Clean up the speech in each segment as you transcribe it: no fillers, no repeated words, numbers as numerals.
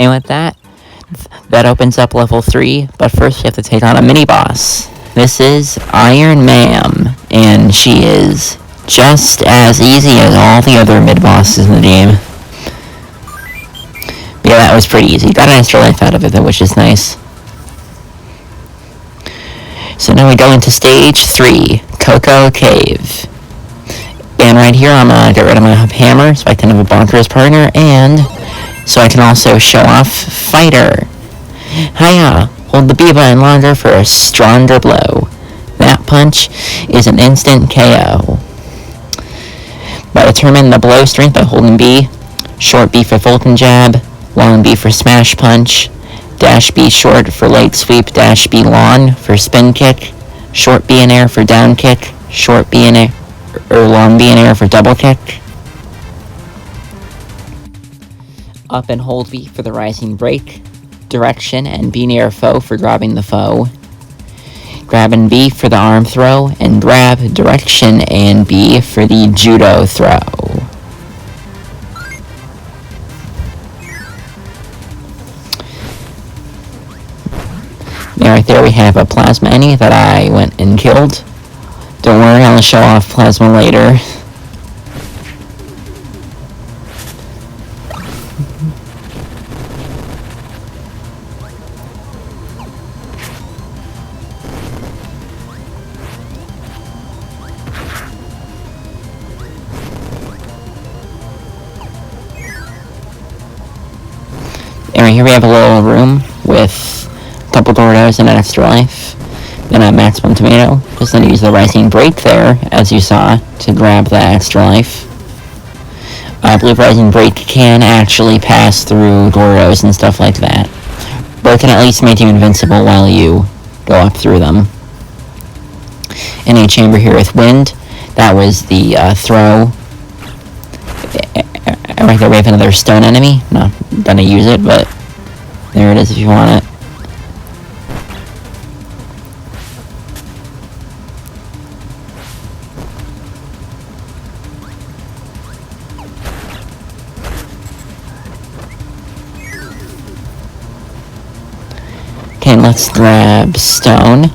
And with that, that opens up level 3, but first you have to take on a mini-boss. This is Iron Ma'am, and she is just as easy as all the other mid-bosses in the game. But yeah, that was pretty easy. Got an extra life out of it, though, which is nice. So now we go into stage 3, Coco Cave. And right here I'm gonna get rid of my hammer so I can have a bonker as partner, and so I can also show off Fighter. Hiya! Hold the B button longer for a stronger blow. That punch is an instant KO. But determine the blow strength by holding B. Short B for Fulton Jab, long B for Smash Punch, dash B short for Leg Sweep, dash B long for Spin Kick, short B in air for Down Kick, short B in air, or long B in air for Double Kick. Up and hold B for the Rising Break, direction and B near foe for grabbing the foe. Grab and B for the arm throw, and grab, direction, and B for the judo throw. And right there we have a Plasma Any that I went and killed. Don't worry, I'll show off Plasma later. And right here we have a little room with a couple Doritos and an extra life. Then a maximum tomato. Just then use the Rising Break there, as you saw, to grab that extra life. I believe Rising Break can actually pass through Doritos and stuff like that. But it can at least make you invincible while you go up through them. In a chamber here with Wind, that was the throw. Right there we have another stone enemy. Not gonna use it, but there it is if you want it. Okay, let's grab stone.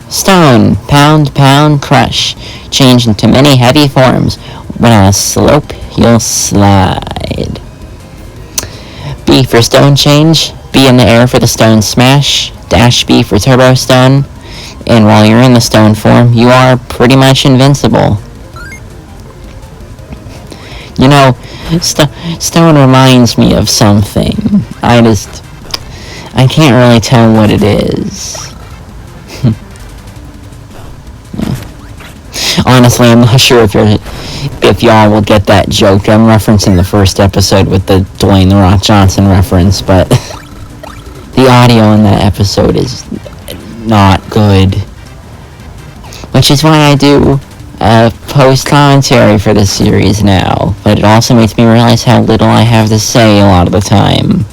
Stone, pound, pound, crush. Change into many heavy forms. When on a slope, you'll slide. B for stone change. B in the air for the stone smash. Dash B for turbo stone. And while you're in the stone form, you are pretty much invincible. You know, stone reminds me of something. I can't really tell what it is. Honestly, I'm not sure if y'all will get that joke. I'm referencing the first episode with the Dwayne "The Rock" Johnson reference, but the audio in that episode is not good. Which is why I do post-commentary for this series now. But it also makes me realize how little I have to say a lot of the time.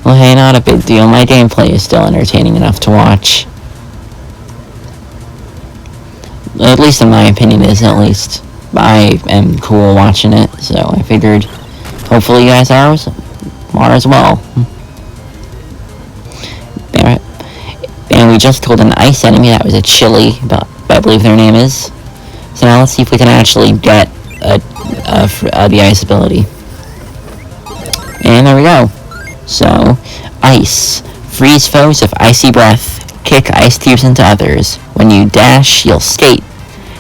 Well, hey, not a big deal. My gameplay is still entertaining enough to watch. At least in my opinion it is, at least. I am cool watching it, so I figured hopefully you guys are as well. Alright. And we just killed an ice enemy. That was a Chili, I believe their name is. So now let's see if we can actually get the ice ability. And there we go. So, ice. Freeze foes with icy breath. Kick ice cubes into others. When you dash, you'll skate.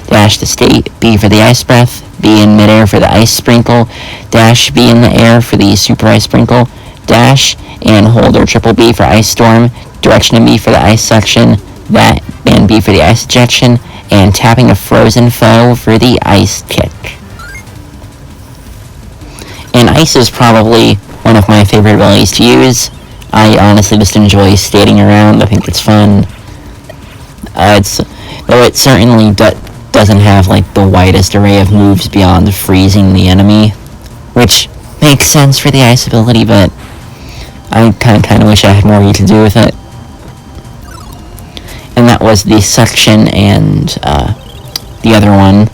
Dash to skate. B for the ice breath. B in midair for the ice sprinkle. Dash B in the air for the super ice sprinkle. Dash and hold or triple B for ice storm. Direction and B for the ice suction. That and B for the ice ejection. And tapping a frozen foe for the ice kick. And ice is probably one of my favorite abilities to use. I honestly just enjoy skating around. I think it's fun. Though it certainly doesn't have like the widest array of moves beyond freezing the enemy, which makes sense for the ice ability, but I kind of wish I had more to do with it. And that was the suction and the other one,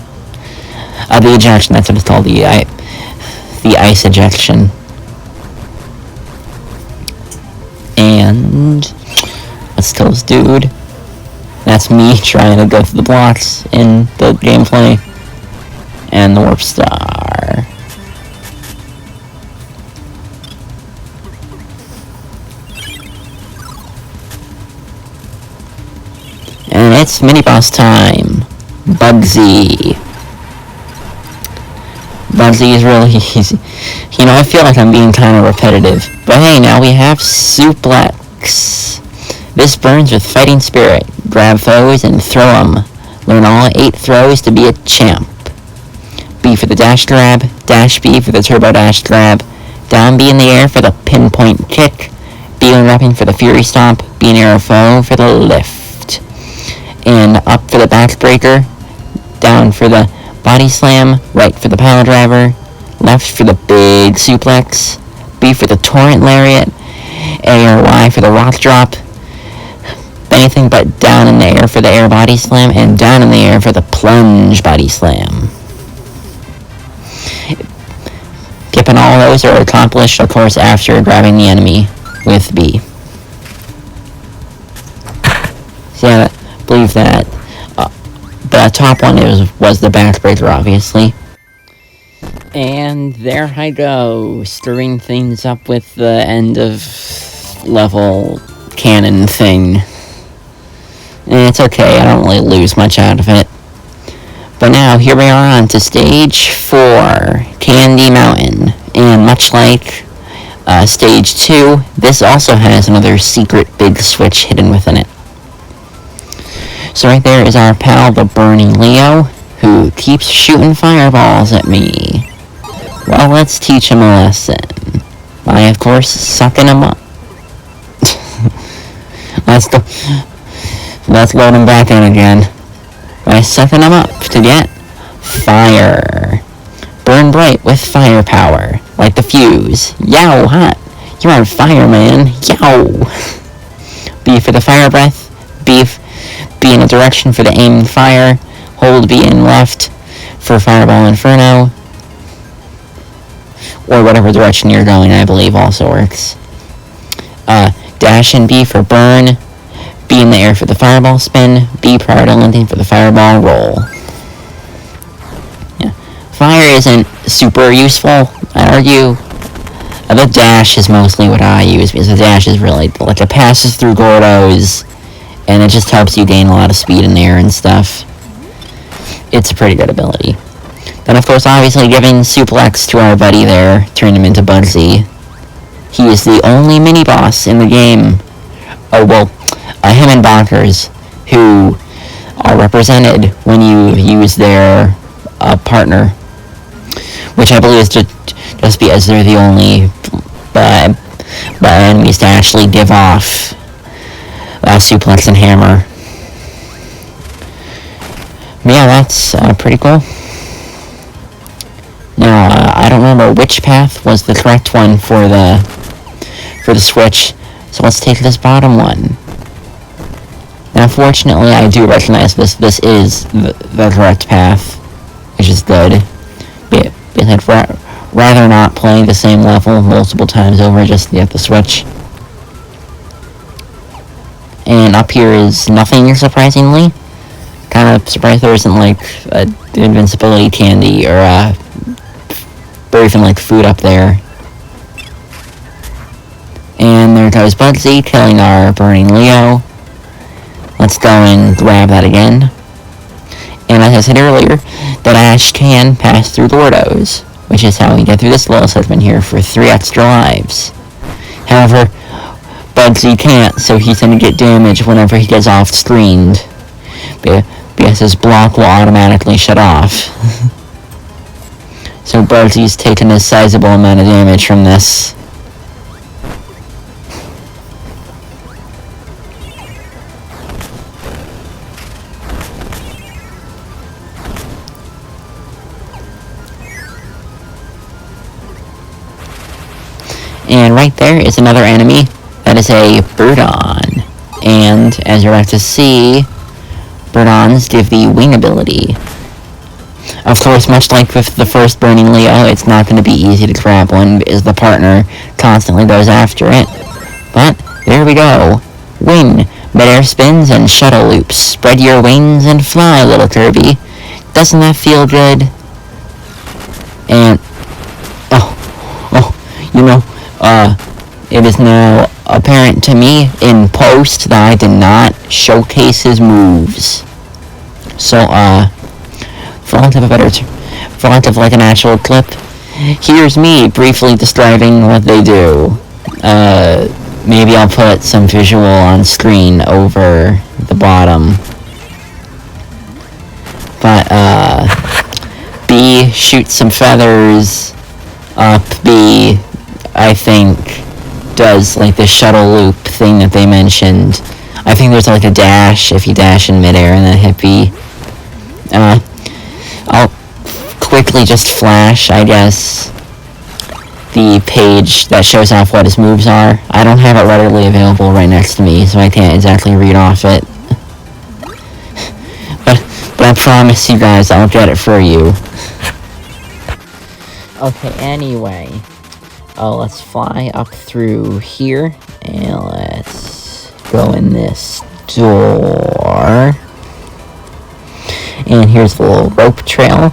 the ejection. That's what it's called, the ice ejection. Let's kill this dude. That's me trying to go through the blocks in the gameplay. And the warp star. And it's mini-boss time. Bugsy. Bugsy is really easy. You know, I feel like I'm being kind of repetitive. But hey, now we have Suplex. This burns with fighting spirit. Grab foes and throw them. Learn all 8 throws to be a champ. B for the dash grab. Dash B for the turbo dash grab. Down B in the air for the pinpoint kick. B when wrapping for the fury stomp. B and arrow foe for the lift. And up for the backbreaker. Down for the body slam. Right for the pile driver. Left for the big suplex. B for the torrent lariat. A or Y for the rock drop. Anything but down in the air for the air body slam, and down in the air for the plunge body slam. Skipping all those are accomplished, of course, after grabbing the enemy with B. So yeah, I believe that the top one was the backbreaker, obviously. And there I go, stirring things up with the end of level cannon thing. And it's okay, I don't really lose much out of it. But now, here we are on to stage 4, Candy Mountain. And much like stage 2, this also has another secret big switch hidden within it. So right there is our pal, the Burning Leo, who keeps shooting fireballs at me. Well, let's teach him a lesson. By, of course, sucking him up. Let's load him back in again. By sucking him up to get fire. Burn bright with fire power. Like the fuse. Yow, hot. You're on fire, man. Yow. B for the fire breath. B in a direction for the aim fire. Hold B in left for fireball inferno. Or whatever direction you're going, I believe also works. Dash and B for burn. B in the air for the fireball spin. B prior to landing for the fireball roll. Yeah. Fire isn't super useful, I'd argue. The dash is mostly what I use, because the dash is really, like, it passes through Gordos, and it just helps you gain a lot of speed in the air and stuff. It's a pretty good ability. Then, of course, obviously giving Suplex to our buddy there, turn him into Bugsy. He is the only mini-boss in the game. Oh, well, him and Bonkers, who are represented when you use their partner, which I believe is just because they're the only enemies to actually give off Suplex and Hammer. Yeah, that's pretty cool. Now, I don't remember which path was the correct one for the switch, so let's take this bottom one. Now, fortunately, I do recognize this is the correct path, which is good. Because I'd rather not play the same level multiple times over just to get the switch. And up here is nothing, surprisingly. Kind of surprised there isn't, like, the invincibility candy or even, like, food up there. And there goes Bugsy, killing our Burning Leo. Let's go and grab that again. And as I said earlier, the dash can pass through Gordos, which is how we get through this little segment here for 3 extra lives. However, Bugsy can't, so he's going to get damaged whenever he gets off-screened, because his block will automatically shut off. So Bugsy's taken a sizable amount of damage from this. And right there is another enemy. That is a Birdon. And as you're about to see, Birdons give the wing ability. Of course, much like with the first Burning Leo, it's not going to be easy to grab one because the partner constantly goes after it. But there we go. Win! Midair spins and shuttle loops. Spread your wings and fly, little Kirby. Doesn't that feel good? And, it is now apparent to me in post that I did not showcase his moves. So, for want of like an actual clip, here's me briefly describing what they do. Maybe I'll put some visual on screen over the bottom. But, B shoots some feathers up. B, I think, does like the shuttle loop thing that they mentioned. I think there's like a dash if you dash in midair and then hit B. I'll quickly just flash, I guess, the page that shows off what his moves are. I don't have it readily available right next to me, so I can't exactly read off it. But I promise you guys I'll get it for you. Okay, anyway. Let's fly up through here, and let's go in this door. And here's the little rope trail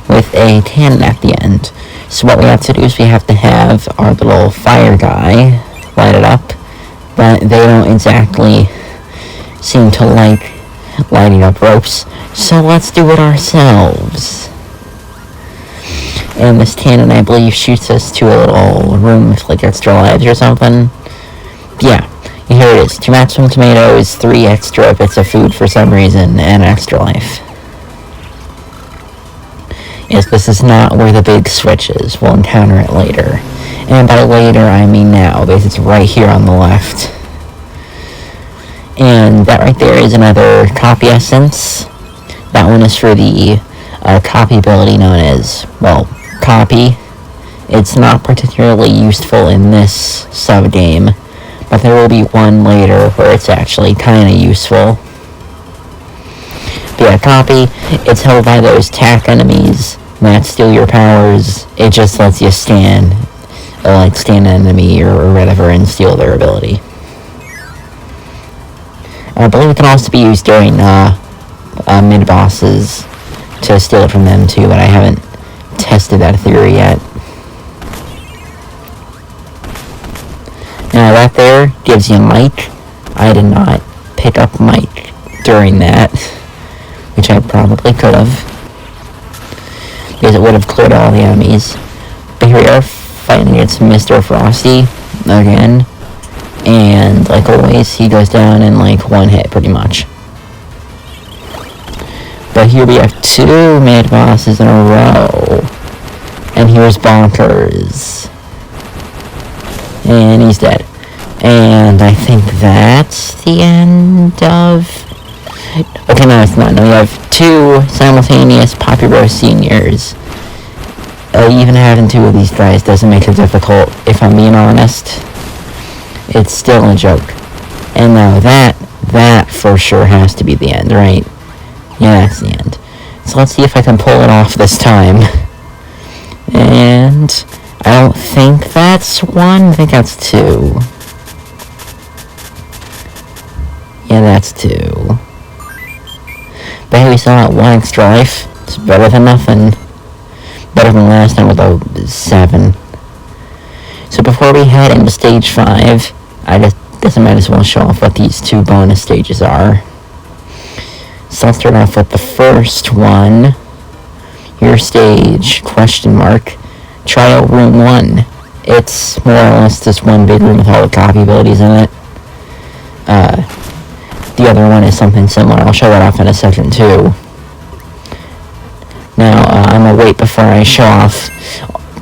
with a cannon at the end. So what we have to do is we have to have our little fire guy light it up, but they don't exactly seem to like lighting up ropes, so let's do it ourselves. And this cannon, I believe, shoots us to a little room with like extra lives or something. Yeah, here it is. 2 maximum tomatoes, 3 extra bits of food for some reason, and extra life. Yes, this is not where the big switch is. We'll encounter it later. And by later, I mean now, because it's right here on the left. And that right there is another copy essence. That one is for the copy ability known as, well, copy. It's not particularly useful in this subgame, but there will be one later where it's actually kind of useful. But yeah, copy, it's held by those tack enemies that steal your powers. It just lets you stand an enemy or whatever and steal their ability. I believe it can also be used during mid-bosses to steal it from them too, but I haven't tested that theory yet. Now that there gives you Mike. I did not pick up Mike during that, which I probably could have, because it would have cleared all the enemies. But here we are fighting against Mr. Frosty again, and like always he goes down in like one hit pretty much. But here we have 2 mid-bosses in a row. And here's Bonkers. And he's dead. And I think that's the end of... Okay, no, it's not. No, we have 2 simultaneous Poppy Rose Seniors. Even having 2 of these guys doesn't make it difficult, if I'm being honest. It's still a joke. And now that for sure has to be the end, right? Yeah, that's the end. So let's see if I can pull it off this time. And I don't think that's 1. I think that's 2. Yeah, that's 2. But hey, we still got 1 extra life. It's better than nothing. Better than last time with a 7. So before we head into stage 5, I guess I might as well show off what these 2 bonus stages are. So let's start off with the first one. Your stage, question mark, trial room 1. It's more or less just one big room with all the copy abilities in it. The other one is something similar. I'll show that off in a second too. Now, I'm gonna wait before I show off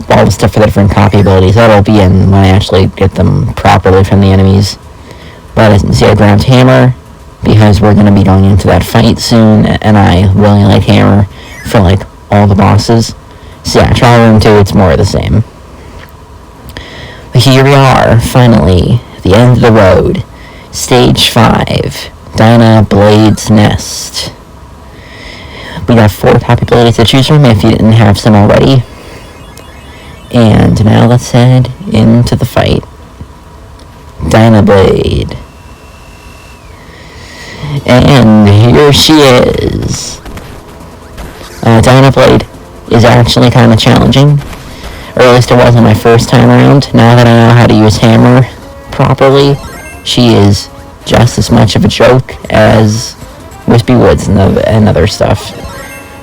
all the stuff for the different copy abilities. That'll be in when I actually get them properly from the enemies. But as you can see, I grabbed Hammer, because we're going to be going into that fight soon, and I really like Hammer for, like, all the bosses. So yeah, trial room 2, it's more of the same. But here we are, finally, the end of the road. Stage 5, Dyna Blade's Nest. We got 4 copy abilities to choose from if you didn't have some already. And now let's head into the fight. Dyna Blade. And here she is. Dyna Blade is actually kind of challenging. Or at least it wasn't my first time around. Now that I know how to use hammer properly, she is just as much of a joke as Wispy Woods and other stuff.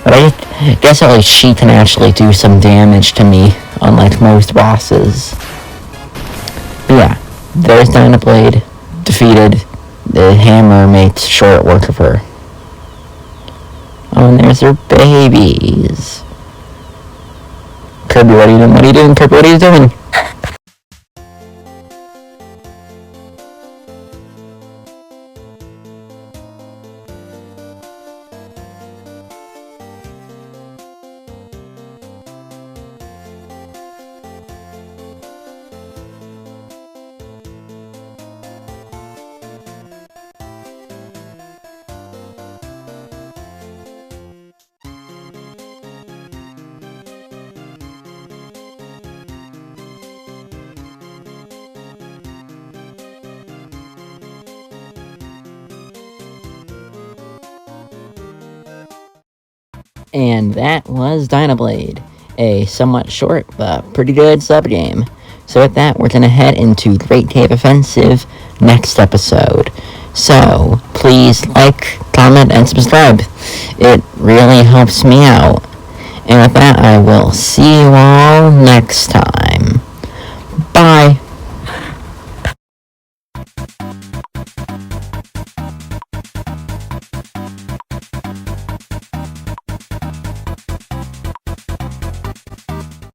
But I guess at least she can actually do some damage to me, unlike most bosses. But yeah, there's Dyna Blade, defeated. The hammer makes short work of her. Oh, and there's her babies. Kirby, what are you doing? What are you doing, Kirby? What are you doing? And that was Dyna Blade, a somewhat short but pretty good subgame. So with that, we're going to head into Great Cave Offensive next episode. So, please like, comment, and subscribe. It really helps me out. And with that, I will see you all next time.